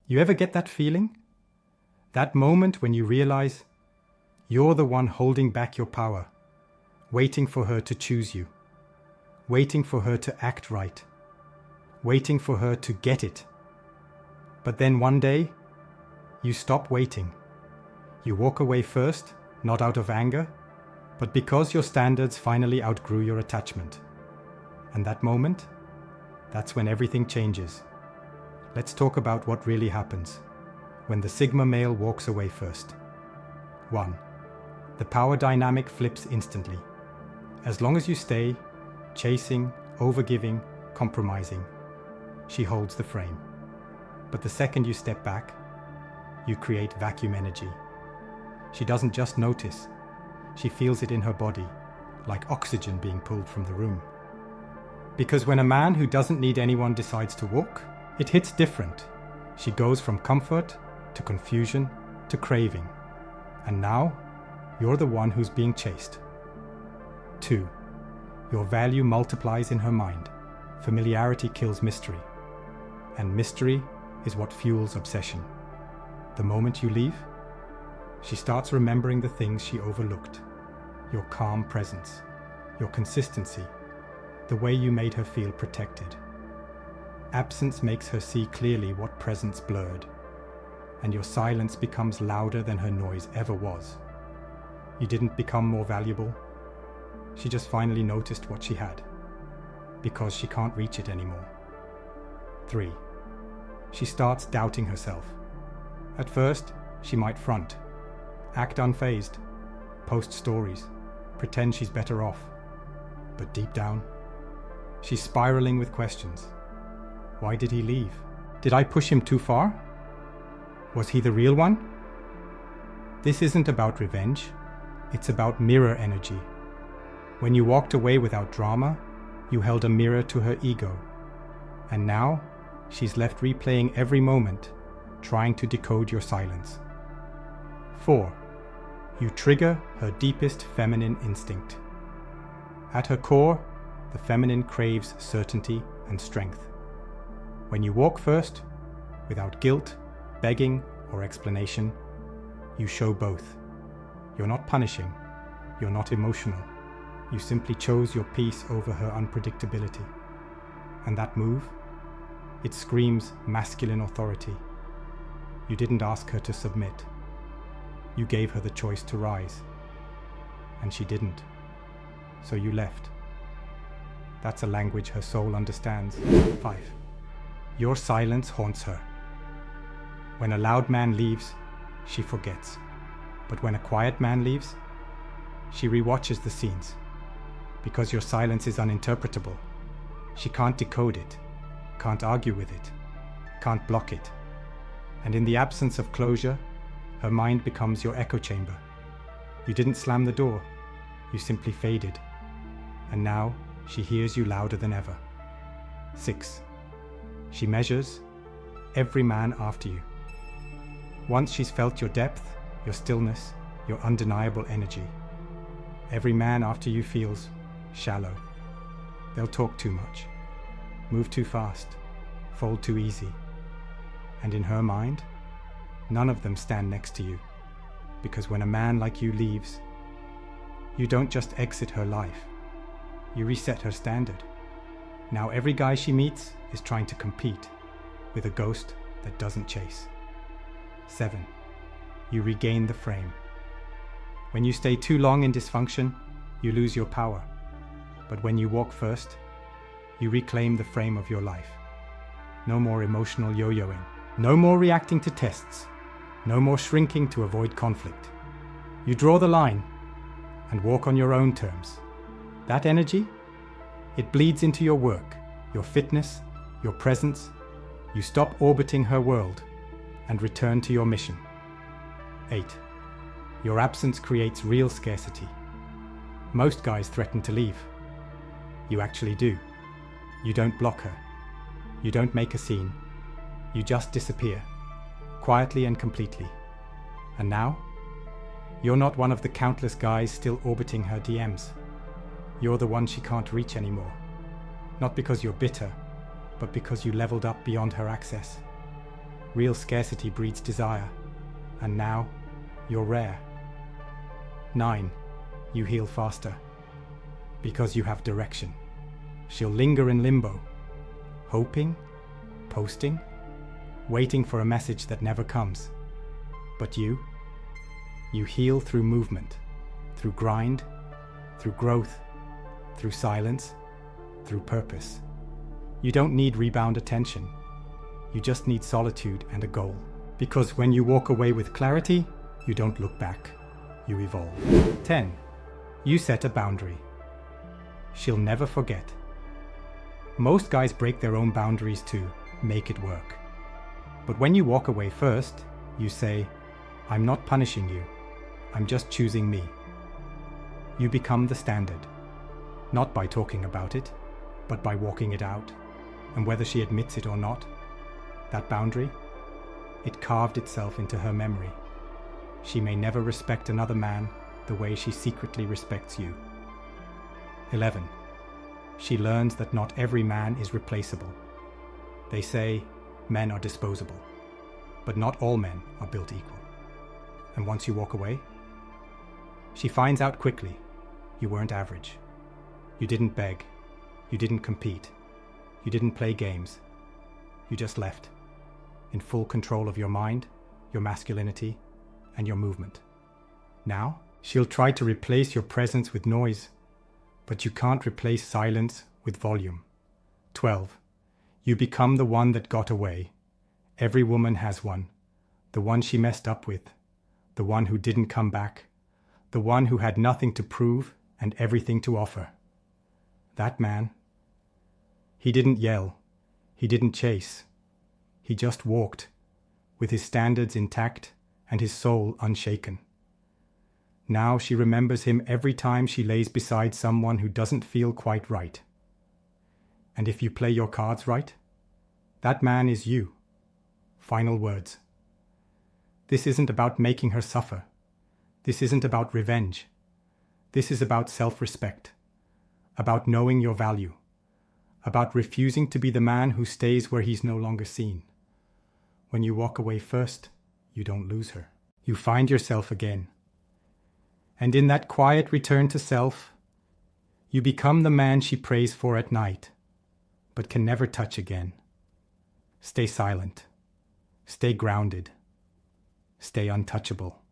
You ever get that feeling? That moment when you realize you're the one holding back your power, waiting for her to choose you, waiting for her to act right, waiting for her to get it. But then one day, you stop waiting. You walk away first, not out of anger, but because your standards finally outgrew your attachment. And that moment, that's when everything changes. Let's talk about what really happens when the Sigma male walks away first. 1. The power dynamic flips instantly. As long as you stay, chasing, overgiving, compromising, she holds the frame. But the second you step back, you create vacuum energy. She doesn't just notice, she feels it in her body, like oxygen being pulled from the room. Because when a man who doesn't need anyone decides to walk, it hits different. She goes from comfort to confusion to craving. And now, you're the one who's being chased. 2. Your value multiplies in her mind. Familiarity kills mystery. And mystery is what fuels obsession. The moment you leave, she starts remembering the things she overlooked. Your calm presence, your consistency, the way you made her feel protected. Absence makes her see clearly what presence blurred, and your silence becomes louder than her noise ever was. You didn't become more valuable. She just finally noticed what she had, because she can't reach it anymore. 3. She starts doubting herself. At first, she might front, act unfazed, post stories, pretend she's better off. But deep down, she's spiraling with questions. Why did he leave? Did I push him too far? Was he the real one? This isn't about revenge, it's about mirror energy. When you walked away without drama, you held a mirror to her ego. And now, she's left replaying every moment, trying to decode your silence. 4. You trigger her deepest feminine instinct. At her core, the feminine craves certainty and strength. When you walk first, without guilt, begging, or explanation, you show both. You're not punishing, you're not emotional. You simply chose your peace over her unpredictability. And that move, it screams masculine authority. You didn't ask her to submit. You gave her the choice to rise. And she didn't. So you left. That's a language her soul understands. 5. Your silence haunts her. When a loud man leaves, she forgets. But when a quiet man leaves, she rewatches the scenes. Because your silence is uninterpretable. She can't decode it, can't argue with it, can't block it. And in the absence of closure, her mind becomes your echo chamber. You didn't slam the door, you simply faded. And now she hears you louder than ever. 6. She measures every man after you. Once she's felt your depth, your stillness, your undeniable energy. Every man after you feels shallow. They'll talk too much, move too fast, fold too easy. And in her mind, none of them stand next to you. Because when a man like you leaves, you don't just exit her life, you reset her standard. Now every guy she meets is trying to compete with a ghost that doesn't chase. 7. You regain the frame. When you stay too long in dysfunction, you lose your power. But when you walk first, you reclaim the frame of your life. No more emotional yo-yoing. No more reacting to tests. No more shrinking to avoid conflict. You draw the line and walk on your own terms. That energy, it bleeds into your work, your fitness, your presence. You stop orbiting her world and return to your mission. 8. Your absence creates real scarcity. Most guys threaten to leave. You actually do. You don't block her. You don't make a scene. You just disappear, quietly and completely. And now, you're not one of the countless guys still orbiting her DMs. You're the one she can't reach anymore. Not because you're bitter, but because you leveled up beyond her access. Real scarcity breeds desire, and now you're rare. 9. You heal faster, because you have direction. She'll linger in limbo, hoping, posting, waiting for a message that never comes. But you heal through movement, through grind, through growth, through silence, through purpose. You don't need rebound attention. You just need solitude and a goal. Because when you walk away with clarity, you don't look back. You evolve. 10. You set a boundary. She'll never forget. Most guys break their own boundaries to make it work. But when you walk away first, you say, I'm not punishing you. I'm just choosing me. You become the standard. Not by talking about it, but by walking it out. And whether she admits it or not, that boundary, it carved itself into her memory. She may never respect another man the way she secretly respects you. 11. She learns that not every man is replaceable. They say men are disposable, but not all men are built equal. And once you walk away, she finds out quickly you weren't average. You didn't beg. You didn't compete. You didn't play games. You just left, in full control of your mind, your masculinity, and your movement. Now, she'll try to replace your presence with noise, but you can't replace silence with volume. 12. You become the one that got away. Every woman has one. The one she messed up with. The one who didn't come back. The one who had nothing to prove and everything to offer. That man, he didn't yell. He didn't chase. He just walked, with his standards intact and his soul unshaken. Now she remembers him every time she lays beside someone who doesn't feel quite right. And if you play your cards right, that man is you. Final words. This isn't about making her suffer. This isn't about revenge. This is about self-respect, about knowing your value, about refusing to be the man who stays where he's no longer seen. When you walk away first, you don't lose her. You find yourself again. And in that quiet return to self, you become the man she prays for at night, but can never touch again. Stay silent. Stay grounded. Stay untouchable.